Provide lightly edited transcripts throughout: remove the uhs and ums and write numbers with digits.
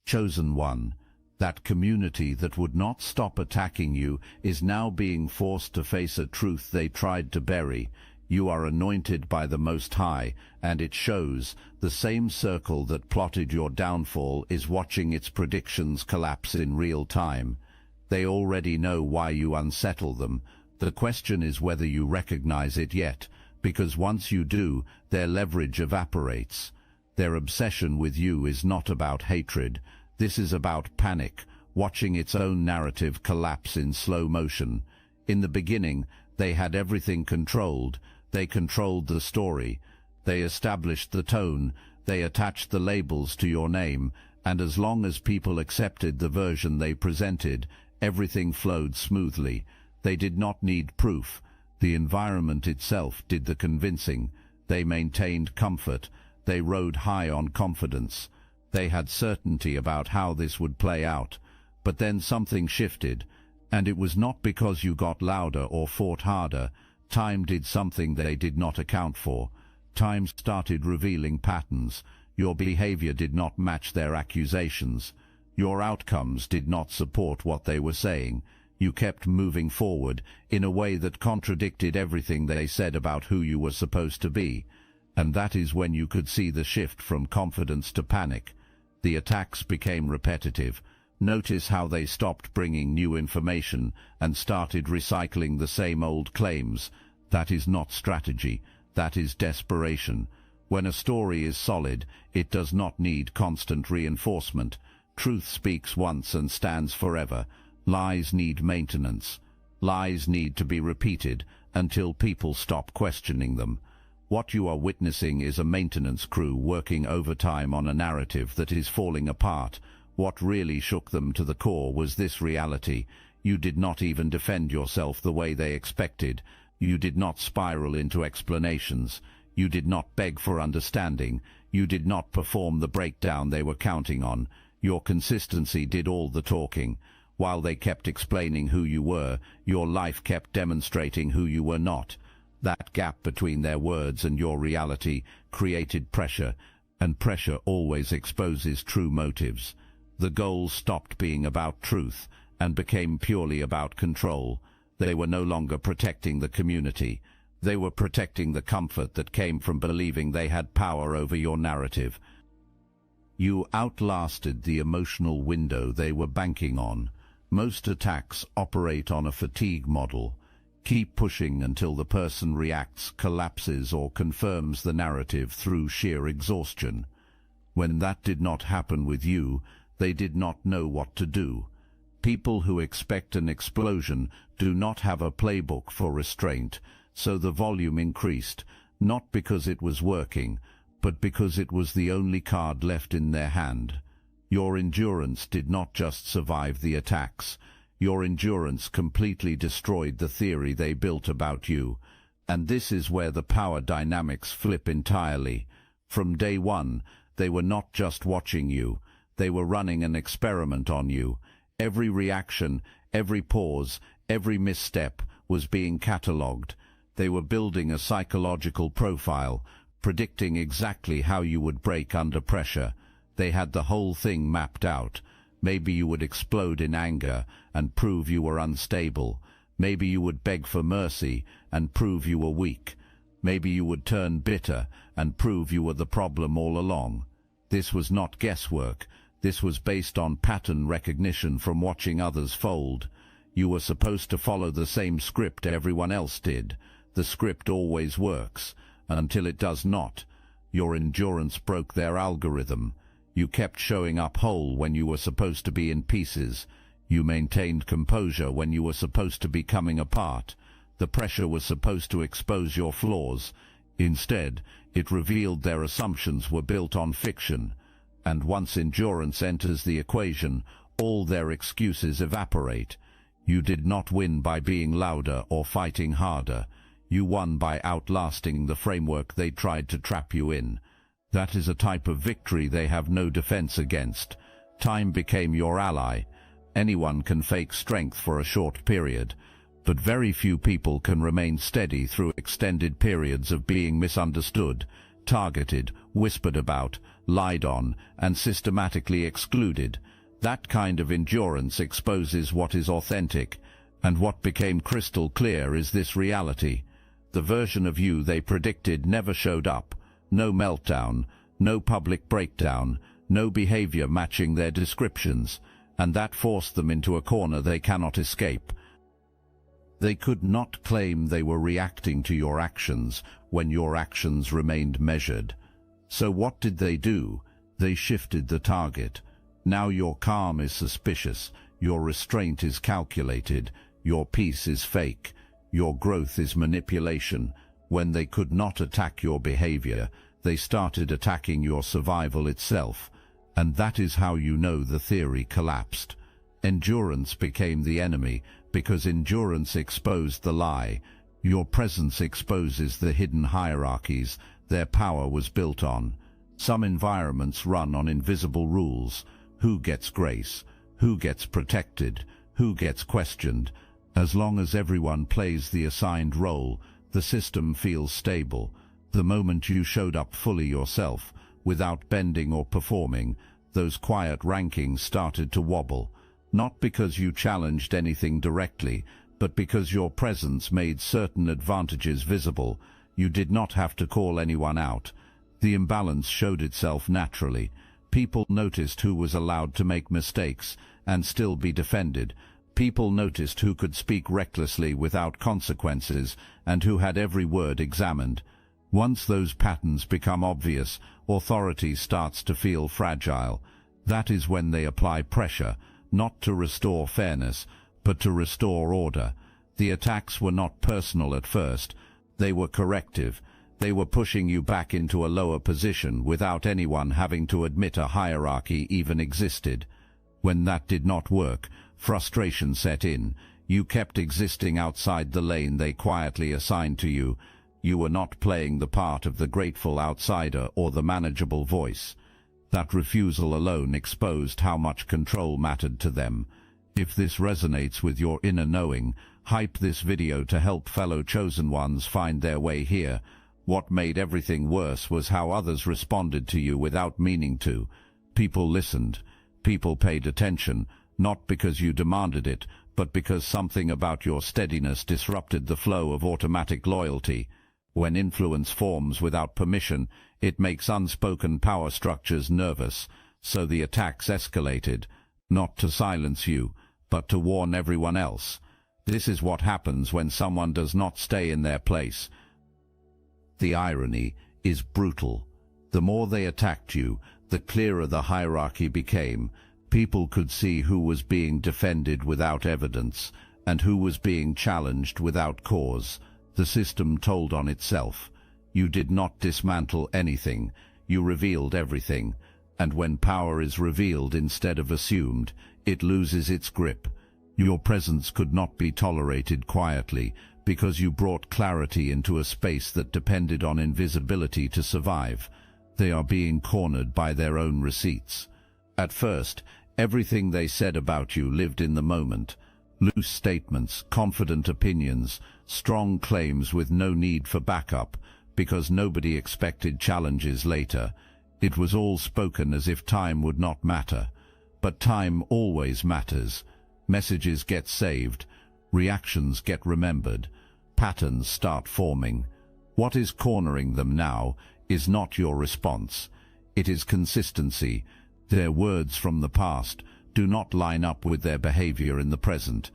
Chosen one. That community that would not stop attacking you is now being forced to face a truth they tried to bury. You are anointed by the Most High, and it shows. The same circle that plotted your downfall is watching its predictions collapse in real time. They already know why you unsettle them. The question is whether you recognize it yet, because once you do, their leverage evaporates. Their obsession with you is not about hatred. This is about panic, watching its own narrative collapse in slow motion. In the beginning, they had everything controlled. They controlled the story. They established the tone. They attached the labels to your name, and as long as people accepted the version they presented, everything flowed smoothly. They did not need proof. The environment itself did the convincing. They maintained comfort. They rode high on confidence. They had certainty about how this would play out. But then something shifted, and it was not because you got louder or fought harder. Time did something they did not account for. Time started revealing patterns. Your behavior did not match their accusations. Your outcomes did not support what they were saying. You kept moving forward in a way that contradicted everything they said about who you were supposed to be. And that is when you could see the shift from confidence to panic. The attacks became repetitive. Notice how they stopped bringing new information and started recycling the same old claims. That is not strategy. That is desperation. When a story is solid, it does not need constant reinforcement. Truth speaks once and stands forever. Lies need maintenance. Lies need to be repeated until people stop questioning them. What you are witnessing is a maintenance crew working overtime on a narrative that is falling apart. What really shook them to the core was this reality. You did not even defend yourself the way they expected. You did not spiral into explanations. You did not beg for understanding. You did not perform the breakdown they were counting on. Your consistency did all the talking. While they kept explaining who you were, your life kept demonstrating who you were not. That gap between their words and your reality created pressure, and pressure always exposes true motives. The goal stopped being about truth and became purely about control. They were no longer protecting the community. They were protecting the comfort that came from believing they had power over your narrative. You outlasted the emotional window they were banking on. Most attacks operate on a fatigue model. Keep pushing until the person reacts, collapses, or confirms the narrative through sheer exhaustion. When that did not happen with you, they did not know what to do. People who expect an explosion do not have a playbook for restraint, so the volume increased, not because it was working, but because it was the only card left in their hand. Your endurance did not just survive the attacks. Your endurance completely destroyed the theory they built about you. And this is where the power dynamics flip entirely. From day one, they were not just watching you. They were running an experiment on you. Every reaction, every pause, every misstep was being catalogued. They were building a psychological profile, predicting exactly how you would break under pressure. They had the whole thing mapped out. Maybe you would explode in anger and prove you were unstable. Maybe you would beg for mercy and prove you were weak. Maybe you would turn bitter and prove you were the problem all along. This was not guesswork. This was based on pattern recognition from watching others fold. You were supposed to follow the same script everyone else did. The script always works, until it does not. Your endurance broke their algorithm. You kept showing up whole when you were supposed to be in pieces. You maintained composure when you were supposed to be coming apart. The pressure was supposed to expose your flaws. Instead, it revealed their assumptions were built on fiction. And once endurance enters the equation, all their excuses evaporate. You did not win by being louder or fighting harder. You won by outlasting the framework they tried to trap you in. That is a type of victory they have no defense against. Time became your ally. Anyone can fake strength for a short period, but very few people can remain steady through extended periods of being misunderstood, targeted, whispered about, lied on, and systematically excluded. That kind of endurance exposes what is authentic, and what became crystal clear is this reality. The version of you they predicted never showed up. No meltdown, no public breakdown, no behavior matching their descriptions, and that forced them into a corner they cannot escape. They could not claim they were reacting to your actions when your actions remained measured. So what did they do? They shifted the target. Now your calm is suspicious, your restraint is calculated, your peace is fake, your growth is manipulation. When they could not attack your behavior, they started attacking your survival itself. And that is how you know the theory collapsed. Endurance became the enemy because endurance exposed the lie. Your presence exposes the hidden hierarchies their power was built on. Some environments run on invisible rules. Who gets grace? Who gets protected? Who gets questioned? As long as everyone plays the assigned role, the system feels stable. The moment you showed up fully yourself, without bending or performing, those quiet rankings started to wobble. Not because you challenged anything directly, but because your presence made certain advantages visible. You did not have to call anyone out. The imbalance showed itself naturally. People noticed who was allowed to make mistakes and still be defended. People noticed who could speak recklessly without consequences and who had every word examined. Once those patterns become obvious, authority starts to feel fragile. That is when they apply pressure, not to restore fairness, but to restore order. The attacks were not personal at first. They were corrective. They were pushing you back into a lower position without anyone having to admit a hierarchy even existed. When that did not work, frustration set in. You kept existing outside the lane they quietly assigned to you. You were not playing the part of the grateful outsider or the manageable voice. That refusal alone exposed how much control mattered to them. If this resonates with your inner knowing, hype this video to help fellow chosen ones find their way here. What made everything worse was how others responded to you without meaning to. People listened. People paid attention, not because you demanded it, but because something about your steadiness disrupted the flow of automatic loyalty. When influence forms without permission, it makes unspoken power structures nervous, so the attacks escalated, not to silence you, but to warn everyone else. This is what happens when someone does not stay in their place. The irony is brutal. The more they attacked you, the clearer the hierarchy became. People could see who was being defended without evidence, and who was being challenged without cause. The system told on itself. You did not dismantle anything, you revealed everything, and when power is revealed instead of assumed, it loses its grip. Your presence could not be tolerated quietly, because you brought clarity into a space that depended on invisibility to survive. They are being cornered by their own receipts. At first, everything they said about you lived in the moment. Loose statements, confident opinions, strong claims with no need for backup, because nobody expected challenges later. It was all spoken as if time would not matter. But time always matters. Messages get saved, reactions get remembered, patterns start forming. What is cornering them now is not your response. It is consistency. Their words from the past do not line up with their behavior in the present.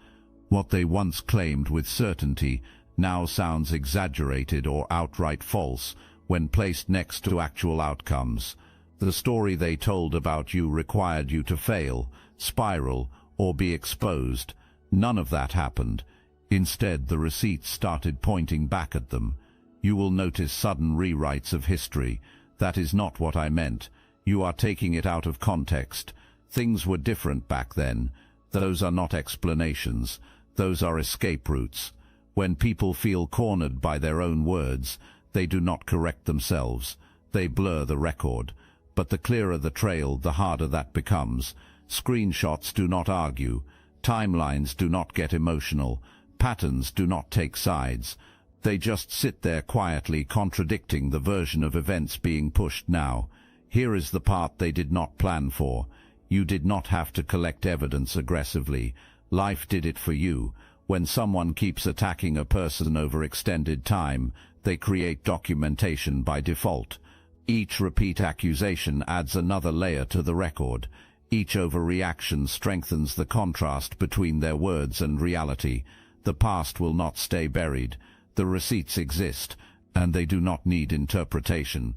What they once claimed with certainty now sounds exaggerated or outright false when placed next to actual outcomes. The story they told about you required you to fail, spiral, or be exposed. None of that happened. Instead, the receipts started pointing back at them. You will notice sudden rewrites of history. That is not what I meant. You are taking it out of context. Things were different back then. Those are not explanations. Those are escape routes. When people feel cornered by their own words, they do not correct themselves. They blur the record. But the clearer the trail, the harder that becomes. Screenshots do not argue. Timelines do not get emotional. Patterns do not take sides. They just sit there quietly contradicting the version of events being pushed now. Here is the part they did not plan for. You did not have to collect evidence aggressively. Life did it for you. When someone keeps attacking a person over extended time, they create documentation by default. Each repeat accusation adds another layer to the record. Each overreaction strengthens the contrast between their words and reality. The past will not stay buried. The receipts exist, and they do not need interpretation.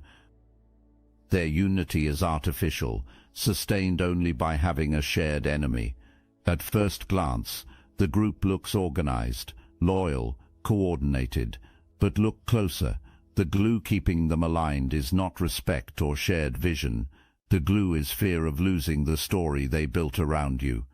Their unity is artificial, sustained only by having a shared enemy. At first glance, the group looks organized, loyal, coordinated. But look closer. The glue keeping them aligned is not respect or shared vision. The glue is fear of losing the story they built around you.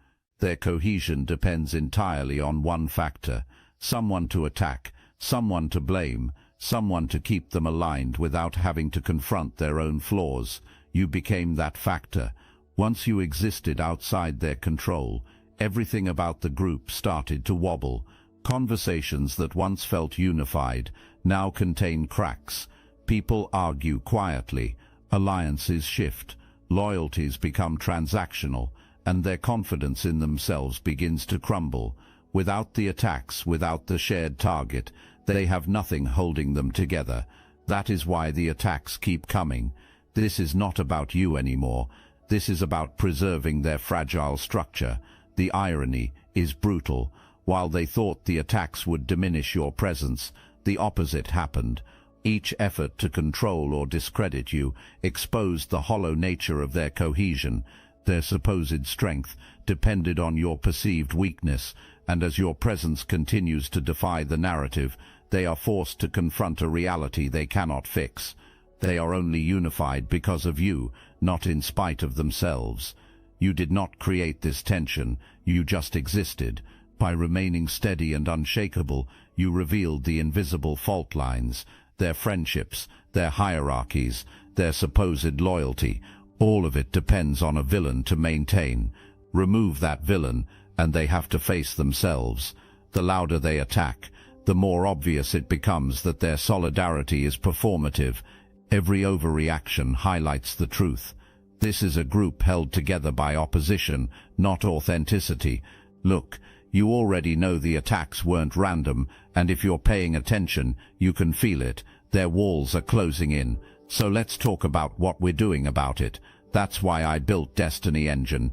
Their cohesion depends entirely on one factor: someone to attack, someone to blame, someone to keep them aligned without having to confront their own flaws. You became that factor. Once you existed outside their control, everything about the group started to wobble. Conversations that once felt unified now contain cracks. People argue quietly. Alliances shift. Loyalties become transactional, and their confidence in themselves begins to crumble. Without the attacks, without the shared target, they have nothing holding them together. That is why the attacks keep coming. This is not about you anymore. This is about preserving their fragile structure. The irony is brutal. While they thought the attacks would diminish your presence, the opposite happened. Each effort to control or discredit you exposed the hollow nature of their cohesion. Their supposed strength depended on your perceived weakness, and as your presence continues to defy the narrative, they are forced to confront a reality they cannot fix. They are only unified because of you, not in spite of themselves. You did not create this tension, you just existed. By remaining steady and unshakable, you revealed the invisible fault lines, their friendships, their hierarchies, their supposed loyalty. All of it depends on a villain to maintain. Remove that villain, and they have to face themselves. The louder they attack, the more obvious it becomes that their solidarity is performative. Every overreaction highlights the truth. This is a group held together by opposition, not authenticity. Look, you already know the attacks weren't random, and if you're paying attention, you can feel it. Their walls are closing in. So let's talk about what we're doing about it. That's why I built Destiny Engine.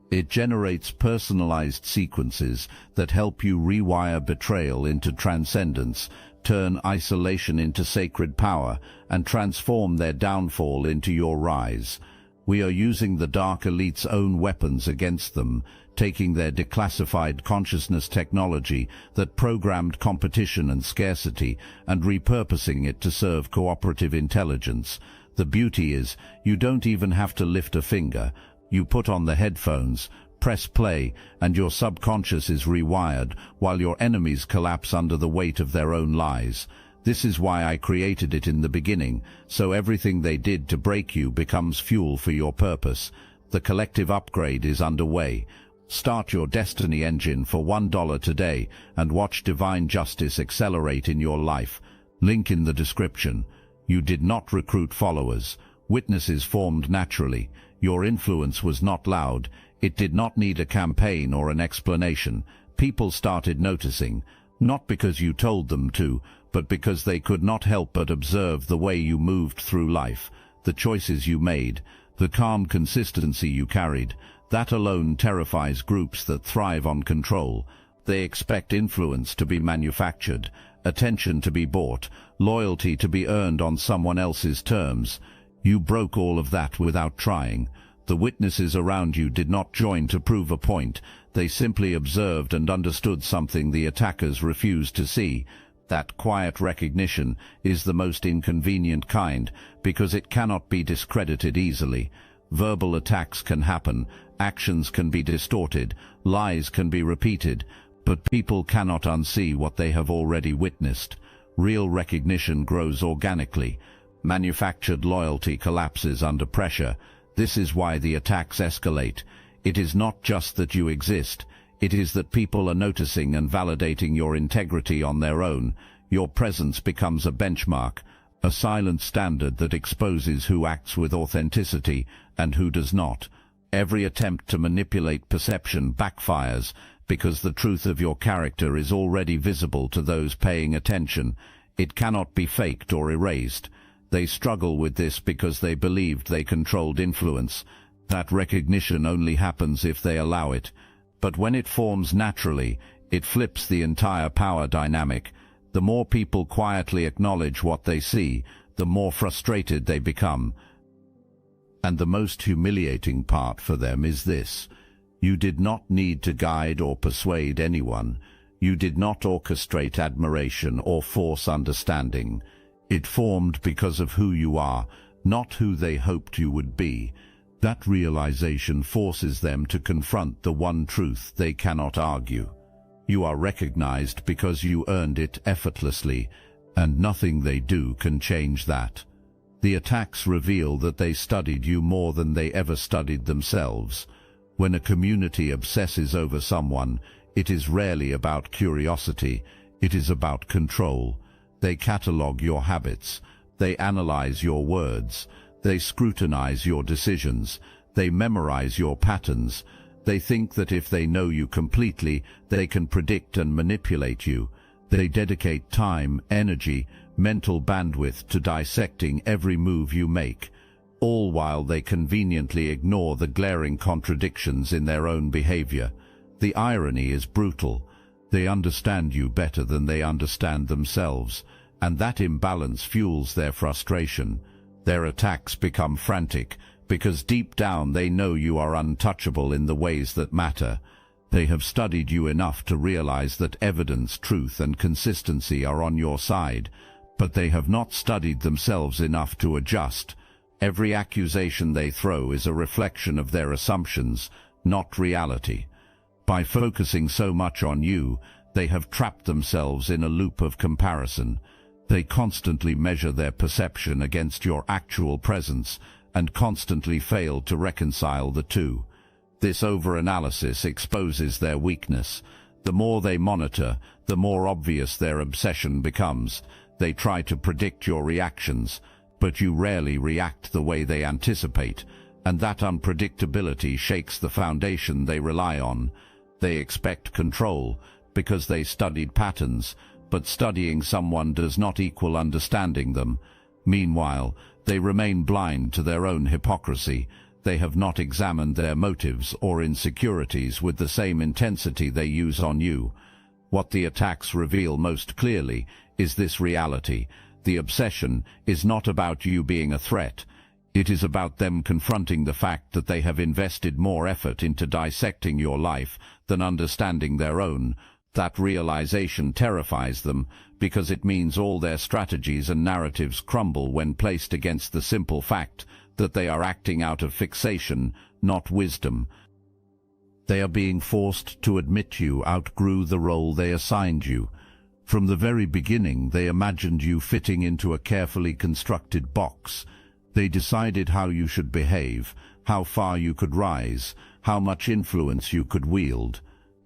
It generates personalized sequences that help you rewire betrayal into transcendence, turn isolation into sacred power, and transform their downfall into your rise. We are using the Dark Elite's own weapons against them, taking their declassified consciousness technology that programmed competition and scarcity and repurposing it to serve cooperative intelligence. The beauty is, you don't even have to lift a finger. You put on the headphones, press play, and your subconscious is rewired while your enemies collapse under the weight of their own lies. This is why I created it in the beginning, so everything they did to break you becomes fuel for your purpose. The collective upgrade is underway. Start your Destiny Engine for $1 today and watch divine justice accelerate in your life. Link in the description. You did not recruit followers. Witnesses formed naturally. Your influence was not loud. It did not need a campaign or an explanation. People started noticing, not because you told them to, but because they could not help but observe the way you moved through life, the choices you made, the calm consistency you carried. That alone terrifies groups that thrive on control. They expect influence to be manufactured, attention to be bought, loyalty to be earned on someone else's terms. You broke all of that without trying. The witnesses around you did not join to prove a point. They simply observed and understood something the attackers refused to see. That quiet recognition is the most inconvenient kind, because it cannot be discredited easily. Verbal attacks can happen, actions can be distorted, lies can be repeated, but people cannot unsee what they have already witnessed. Real recognition grows organically. Manufactured loyalty collapses under pressure. This is why the attacks escalate. It is not just that you exist. It is that people are noticing and validating your integrity on their own. Your presence becomes a benchmark, a silent standard that exposes who acts with authenticity and who does not. Every attempt to manipulate perception backfires because the truth of your character is already visible to those paying attention. It cannot be faked or erased. They struggle with this because they believed they controlled influence. That recognition only happens if they allow it. But when it forms naturally, it flips the entire power dynamic. The more people quietly acknowledge what they see, the more frustrated they become. And the most humiliating part for them is this: you did not need to guide or persuade anyone. You did not orchestrate admiration or force understanding. It formed because of who you are, not who they hoped you would be. That realization forces them to confront the one truth they cannot argue. You are recognized because you earned it effortlessly, and nothing they do can change that. The attacks reveal that they studied you more than they ever studied themselves. When a community obsesses over someone, it is rarely about curiosity, it is about control. They catalog your habits, they analyze your words, they scrutinize your decisions, they memorize your patterns. They think that if they know you completely, they can predict and manipulate you. They dedicate time, energy, mental bandwidth to dissecting every move you make, all while they conveniently ignore the glaring contradictions in their own behavior. The irony is brutal. They understand you better than they understand themselves, and that imbalance fuels their frustration. Their attacks become frantic, because deep down they know you are untouchable in the ways that matter. They have studied you enough to realize that evidence, truth, and consistency are on your side, but they have not studied themselves enough to adjust. Every accusation they throw is a reflection of their assumptions, not reality. By focusing so much on you, they have trapped themselves in a loop of comparison. They constantly measure their perception against your actual presence and constantly fail to reconcile the two. This overanalysis exposes their weakness. The more they monitor, the more obvious their obsession becomes. They try to predict your reactions, but you rarely react the way they anticipate, and that unpredictability shakes the foundation they rely on. They expect control because they studied patterns, but studying someone does not equal understanding them. Meanwhile, they remain blind to their own hypocrisy. They have not examined their motives or insecurities with the same intensity they use on you. What the attacks reveal most clearly is this reality. The obsession is not about you being a threat. It is about them confronting the fact that they have invested more effort into dissecting your life than understanding their own. That realization terrifies them, because it means all their strategies and narratives crumble when placed against the simple fact that they are acting out of fixation, not wisdom. They are being forced to admit you outgrew the role they assigned you. From the very beginning, they imagined you fitting into a carefully constructed box. They decided how you should behave, how far you could rise, how much influence you could wield.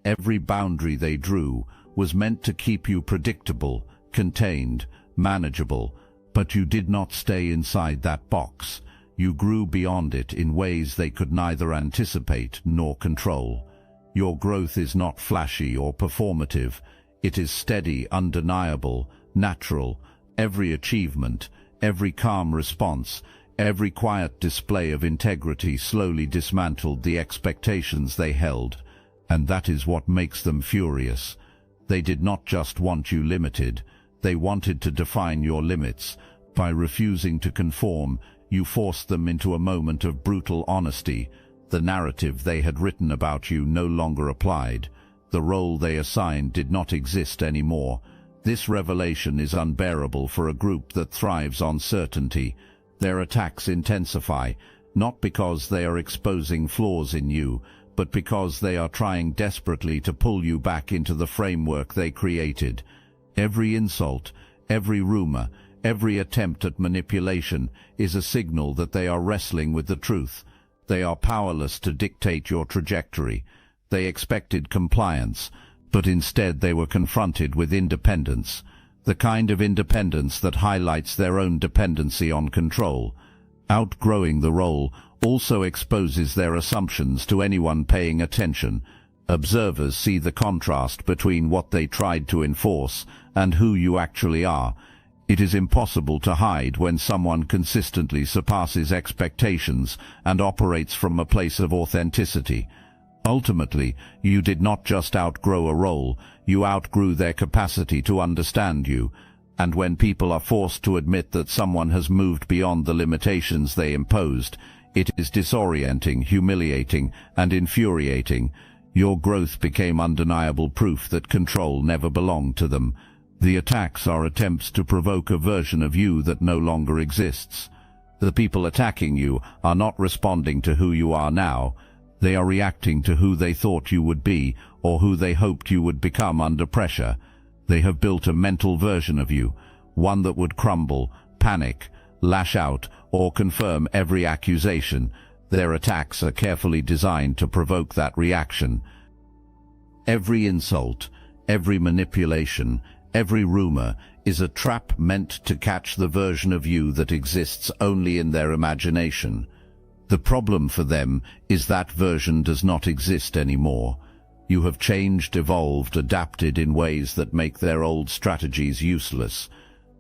Every boundary they drew was meant to keep you predictable, contained, manageable, but you did not stay inside that box. You grew beyond it in ways they could neither anticipate nor control. Your growth is not flashy or performative. It is steady, undeniable, natural. Every achievement, every calm response, every quiet display of integrity slowly dismantled the expectations they held. And that is what makes them furious. They did not just want you limited, they wanted to define your limits. By refusing to conform, you forced them into a moment of brutal honesty. The narrative they had written about you no longer applied. The role they assigned did not exist anymore. This revelation is unbearable for a group that thrives on certainty. Their attacks intensify, not because they are exposing flaws in you, but because they are trying desperately to pull you back into the framework they created. Every insult, every rumor, every attempt at manipulation is a signal that they are wrestling with the truth. They are powerless to dictate your trajectory. They expected compliance, but instead they were confronted with independence. the kind of independence that highlights their own dependency on control. Outgrowing the role also exposes their assumptions to anyone paying attention. Observers see the contrast between what they tried to enforce and who you actually are. It is impossible to hide when someone consistently surpasses expectations and operates from a place of authenticity. Ultimately, you did not just outgrow a role, you outgrew their capacity to understand you. And when people are forced to admit that someone has moved beyond the limitations they imposed, it is disorienting, humiliating, and infuriating. Your growth became undeniable proof that control never belonged to them. The attacks are attempts to provoke a version of you that no longer exists. The people attacking you are not responding to who you are now. They are reacting to who they thought you would be or who they hoped you would become under pressure. They have built a mental version of you, one that would crumble, panic, lash out, or confirm every accusation. Their attacks are carefully designed to provoke that reaction. Every insult, every manipulation, every rumor is a trap meant to catch the version of you that exists only in their imagination. The problem for them is that version does not exist anymore. You have changed, evolved, adapted in ways that make their old strategies useless.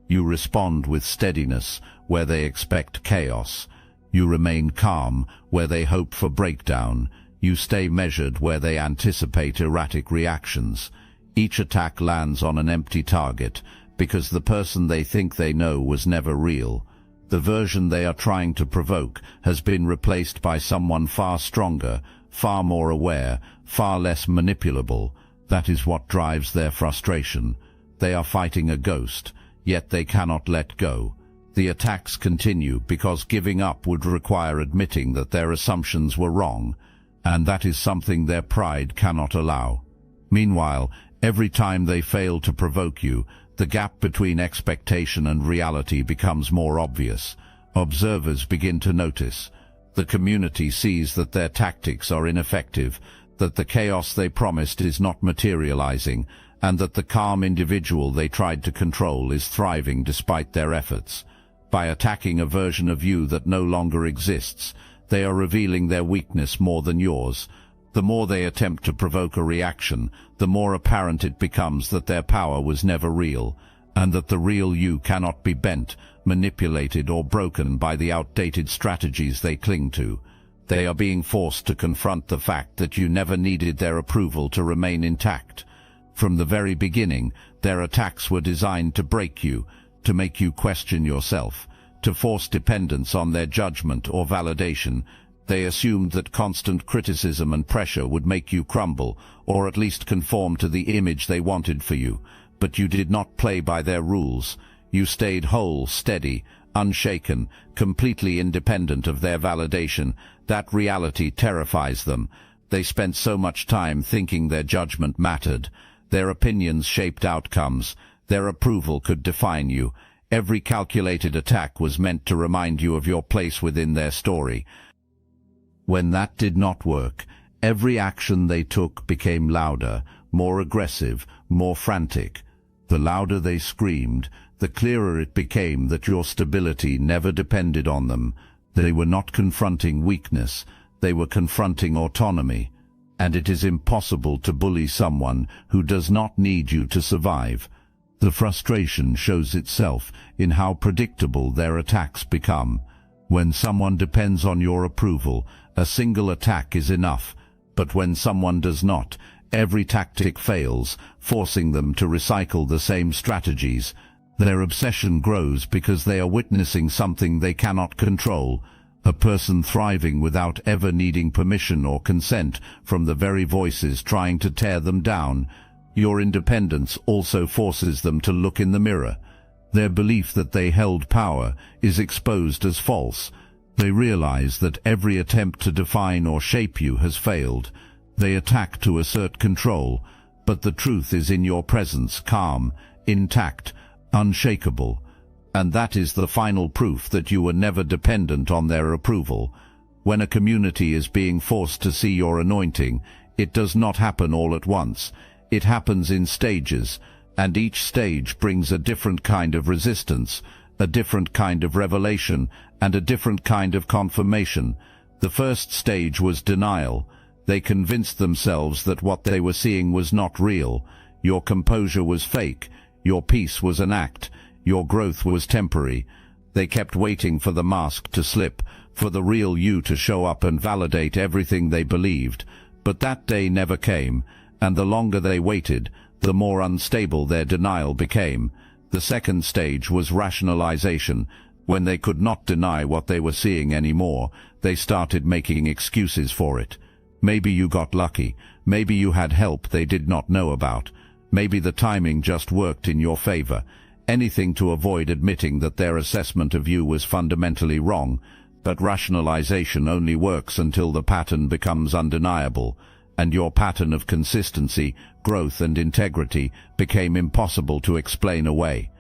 You respond with steadiness where they expect chaos. You remain calm where they hope for breakdown. You stay measured where they anticipate erratic reactions. Each attack lands on an empty target because the person they think they know was never real. The version they are trying to provoke has been replaced by someone far stronger, far more aware, far less manipulable. That is what drives their frustration. They are fighting a ghost, yet they cannot let go. The attacks continue because giving up would require admitting that their assumptions were wrong, and that is something their pride cannot allow. Meanwhile, every time they fail to provoke you, the gap between expectation and reality becomes more obvious. Observers begin to notice. The community sees that their tactics are ineffective, that the chaos they promised is not materializing, and that the calm individual they tried to control is thriving despite their efforts. By attacking a version of you that no longer exists, they are revealing their weakness more than yours. The more they attempt to provoke a reaction, the more apparent it becomes that their power was never real, and that the real you cannot be bent, manipulated, or broken by the outdated strategies they cling to. They are being forced to confront the fact that you never needed their approval to remain intact. From the very beginning, their attacks were designed to break you, to make you question yourself, to force dependence on their judgment or validation. They assumed that constant criticism and pressure would make you crumble, or at least conform to the image they wanted for you. But you did not play by their rules. You stayed whole, steady, unshaken, completely independent of their validation. That reality terrifies them. They spent so much time thinking their judgment mattered. Their opinions shaped outcomes. Their approval could define you. Every calculated attack was meant to remind you of your place within their story. When that did not work, every action they took became louder, more aggressive, more frantic. The louder they screamed, the clearer it became that your stability never depended on them. They were not confronting weakness, they were confronting autonomy. And it is impossible to bully someone who does not need you to survive. The frustration shows itself in how predictable their attacks become. When someone depends on your approval, a single attack is enough. But when someone does not, every tactic fails, forcing them to recycle the same strategies. Their obsession grows because they are witnessing something they cannot control. A person thriving without ever needing permission or consent from the very voices trying to tear them down. Your independence also forces them to look in the mirror. Their belief that they held power is exposed as false. They realize that every attempt to define or shape you has failed. They attack to assert control, but the truth is in your presence, calm, intact, unshakable. And that is the final proof that you were never dependent on their approval. When a community is being forced to see your anointing, it does not happen all at once. It happens in stages. and each stage brings a different kind of resistance, a different kind of revelation, and a different kind of confirmation. The first stage was denial. They convinced themselves that what they were seeing was not real. Your composure was fake. Your peace was an act. Your growth was temporary. They kept waiting for the mask to slip, for the real you to show up and validate everything they believed. But that day never came, and the longer they waited, the more unstable their denial became. The second stage was rationalization. When they could not deny what they were seeing anymore, they started making excuses for it. Maybe you got lucky. Maybe you had help they did not know about. Maybe the timing just worked in your favor. Anything to avoid admitting that their assessment of you was fundamentally wrong. But rationalization only works until the pattern becomes undeniable, and your pattern of consistency, growth, and integrity became impossible to explain away.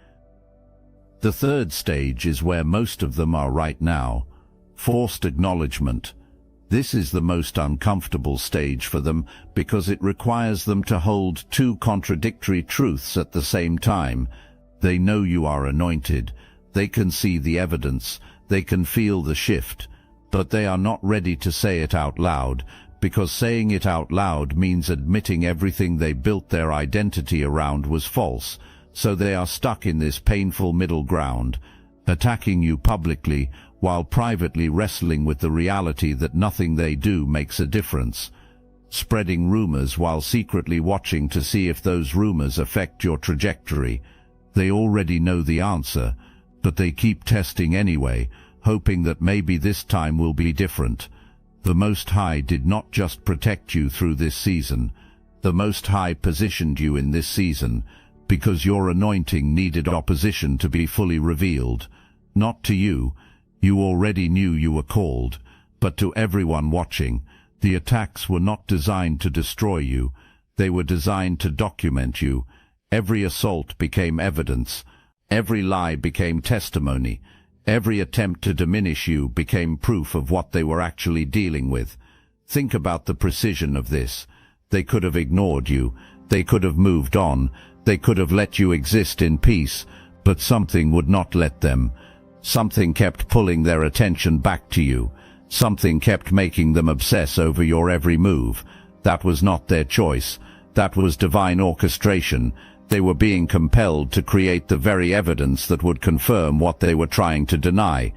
The third stage is where most of them are right now: forced acknowledgement. This is the most uncomfortable stage for them because it requires them to hold two contradictory truths at the same time. They know you are anointed. They can see the evidence. They can feel the shift. But they are not ready to say it out loud, because saying it out loud means admitting everything they built their identity around was false. So they are stuck in this painful middle ground, attacking you publicly while privately wrestling with the reality that nothing they do makes a difference, spreading rumors while secretly watching to see if those rumors affect your trajectory. They already know the answer, but they keep testing anyway, hoping that maybe this time will be different. The Most High did not just protect you through this season. The Most High positioned you in this season because your anointing needed opposition to be fully revealed. Not to you. You already knew you were called. But to everyone watching, the attacks were not designed to destroy you. They were designed to document you. Every assault became evidence. Every lie became testimony. Every attempt to diminish you became proof of what they were actually dealing with. Think about the precision of this. They could have ignored you. They could have moved on. They could have let you exist in peace, but something would not let them. Something kept pulling their attention back to you. Something kept making them obsess over your every move. That was not their choice. That was divine orchestration. They were being compelled to create the very evidence that would confirm what they were trying to deny.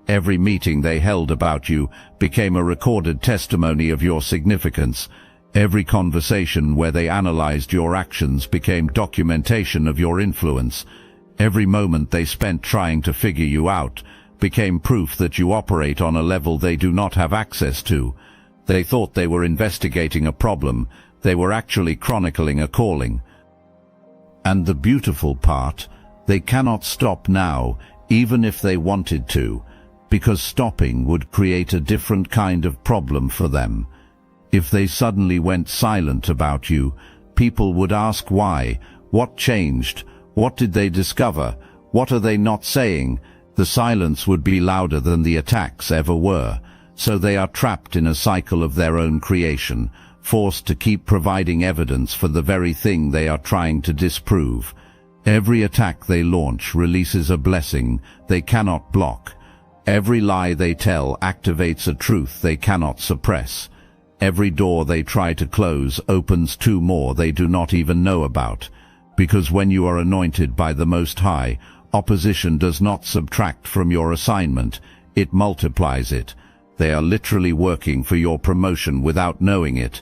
Every meeting they held about you became a recorded testimony of your significance. Every conversation where they analyzed your actions became documentation of your influence. Every moment they spent trying to figure you out became proof that you operate on a level they do not have access to. They thought they were investigating a problem. They were actually chronicling a calling. And the beautiful part, they cannot stop now, even if they wanted to, because stopping would create a different kind of problem for them. If they suddenly went silent about you, people would ask why. What changed? What did they discover? What are they not saying? The silence would be louder than the attacks ever were. So they are trapped in a cycle of their own creation, forced to keep providing evidence for the very thing they are trying to disprove. Every attack they launch releases a blessing they cannot block. Every lie they tell activates a truth they cannot suppress. Every door they try to close opens two more they do not even know about. Because when you are anointed by the Most High, opposition does not subtract from your assignment, it multiplies it. They are literally working for your promotion without knowing it.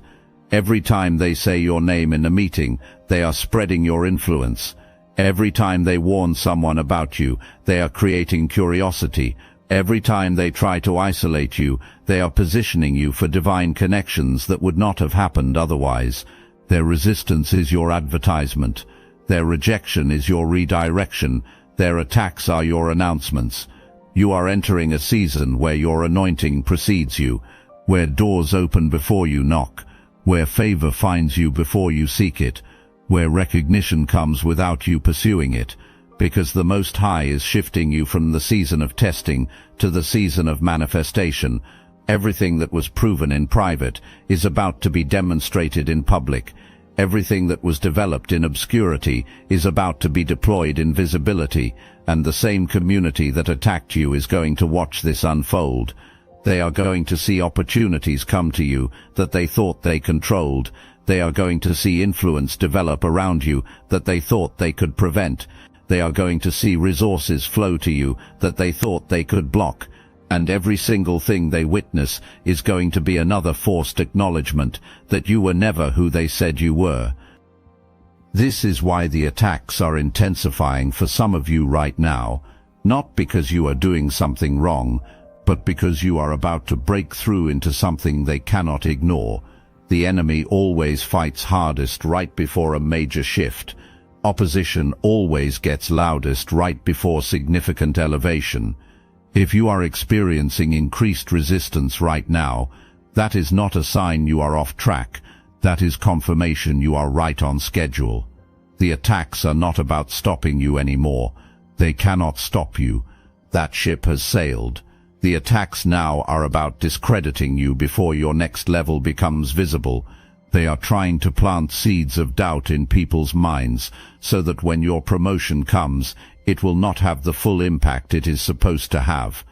Every time they say your name in a meeting, they are spreading your influence. Every time they warn someone about you, they are creating curiosity. Every time they try to isolate you, they are positioning you for divine connections that would not have happened otherwise. Their resistance is your advertisement. Their rejection is your redirection. Their attacks are your announcements. You are entering a season where your anointing precedes you, where doors open before you knock, where favor finds you before you seek it, where recognition comes without you pursuing it, because the Most High is shifting you from the season of testing to the season of manifestation. Everything that was proven in private is about to be demonstrated in public. Everything that was developed in obscurity is about to be deployed in visibility, and the same community that attacked you is going to watch this unfold. They are going to see opportunities come to you that they thought they controlled. They are going to see influence develop around you that they thought they could prevent. They are going to see resources flow to you that they thought they could block. And every single thing they witness is going to be another forced acknowledgement that you were never who they said you were. This is why the attacks are intensifying for some of you right now, not because you are doing something wrong, but because you are about to break through into something they cannot ignore. The enemy always fights hardest right before a major shift. Opposition always gets loudest right before significant elevation. If you are experiencing increased resistance right now, that is not a sign you are off track. That is confirmation you are right on schedule. The attacks are not about stopping you anymore. They cannot stop you. That ship has sailed. The attacks now are about discrediting you before your next level becomes visible. They are trying to plant seeds of doubt in people's minds so that when your promotion comes, it will not have the full impact it is supposed to have.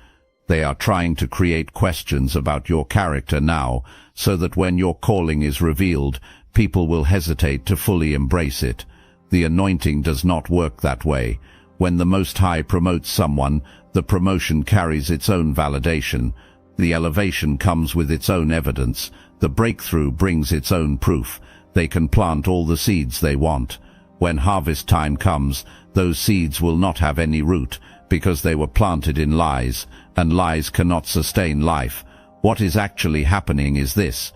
They are trying to create questions about your character now so that when your calling is revealed, people will hesitate to fully embrace it. The anointing does not work that way. When the Most High promotes someone, the promotion carries its own validation. The elevation comes with its own evidence. The breakthrough brings its own proof. They can plant all the seeds they want. When harvest time comes, those seeds will not have any root, because they were planted in lies, and lies cannot sustain life. What is actually happening is this.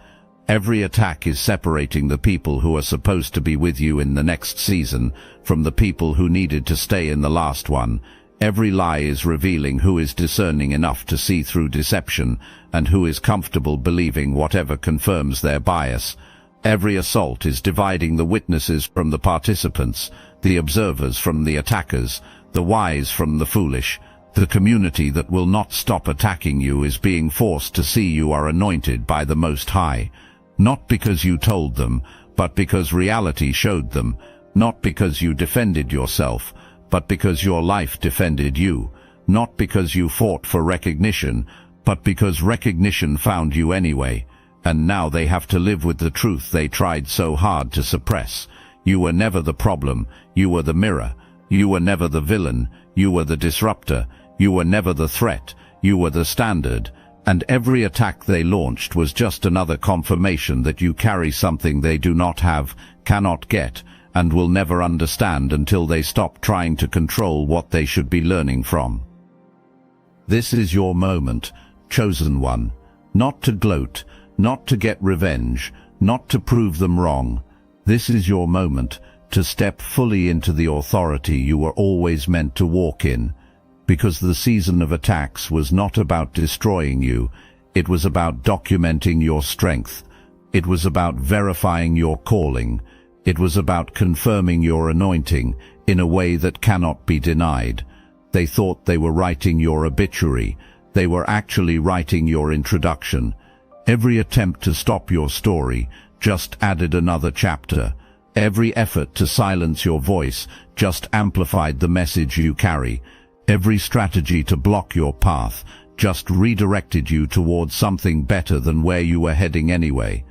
Every attack is separating the people who are supposed to be with you in the next season from the people who needed to stay in the last one. Every lie is revealing who is discerning enough to see through deception, and who is comfortable believing whatever confirms their bias. Every assault is dividing the witnesses from the participants, the observers from the attackers, the wise from the foolish. The community that will not stop attacking you is being forced to see you are anointed by the Most High. Not because you told them, but because reality showed them. Not because you defended yourself, but because your life defended you. Not because you fought for recognition, but because recognition found you anyway. And now they have to live with the truth they tried so hard to suppress. You were never the problem, you were the mirror. You were never the villain, you were the disruptor. You were never the threat, you were the standard. And every attack they launched was just another confirmation that you carry something they do not have, cannot get, and will never understand until they stop trying to control what they should be learning from. This is your moment, chosen one. Not to gloat, not to get revenge, not to prove them wrong. This is your moment to step fully into the authority you were always meant to walk in. Because the season of attacks was not about destroying you, it was about documenting your strength. It was about verifying your calling. It was about confirming your anointing in a way that cannot be denied. They thought they were writing your obituary. They were actually writing your introduction. Every attempt to stop your story just added another chapter. Every effort to silence your voice just amplified the message you carry. Every strategy to block your path just redirected you towards something better than where you were heading anyway.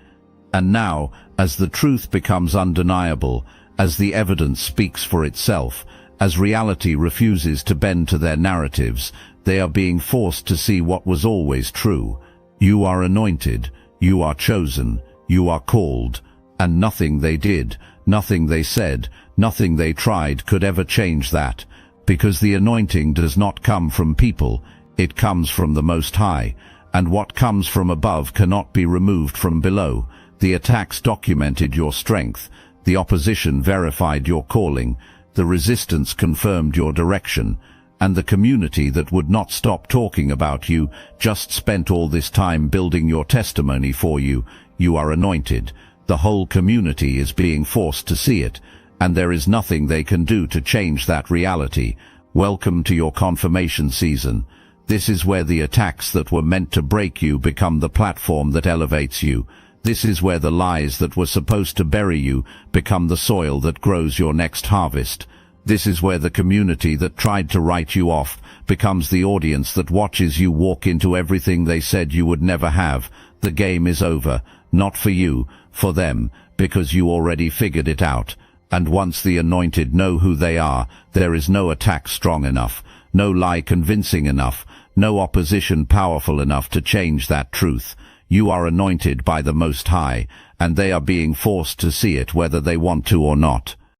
And now, as the truth becomes undeniable, as the evidence speaks for itself, as reality refuses to bend to their narratives, they are being forced to see what was always true. You are anointed, you are chosen, you are called, and nothing they did, nothing they said, nothing they tried could ever change that. Because the anointing does not come from people, it comes from the Most High, and what comes from above cannot be removed from below. The attacks documented your strength, the opposition verified your calling, the resistance confirmed your direction, and the community that would not stop talking about you just spent all this time building your testimony for you. You are anointed. The whole community is being forced to see it, and there is nothing they can do to change that reality. Welcome to your confirmation season. This is where the attacks that were meant to break you become the platform that elevates you. This is where the lies that were supposed to bury you become the soil that grows your next harvest. This is where the community that tried to write you off becomes the audience that watches you walk into everything they said you would never have. The game is over, not for you, for them, because you already figured it out. And once the anointed know who they are, there is no attack strong enough, no lie convincing enough, no opposition powerful enough to change that truth. You are anointed by the Most High, and they are being forced to see it whether they want to or not.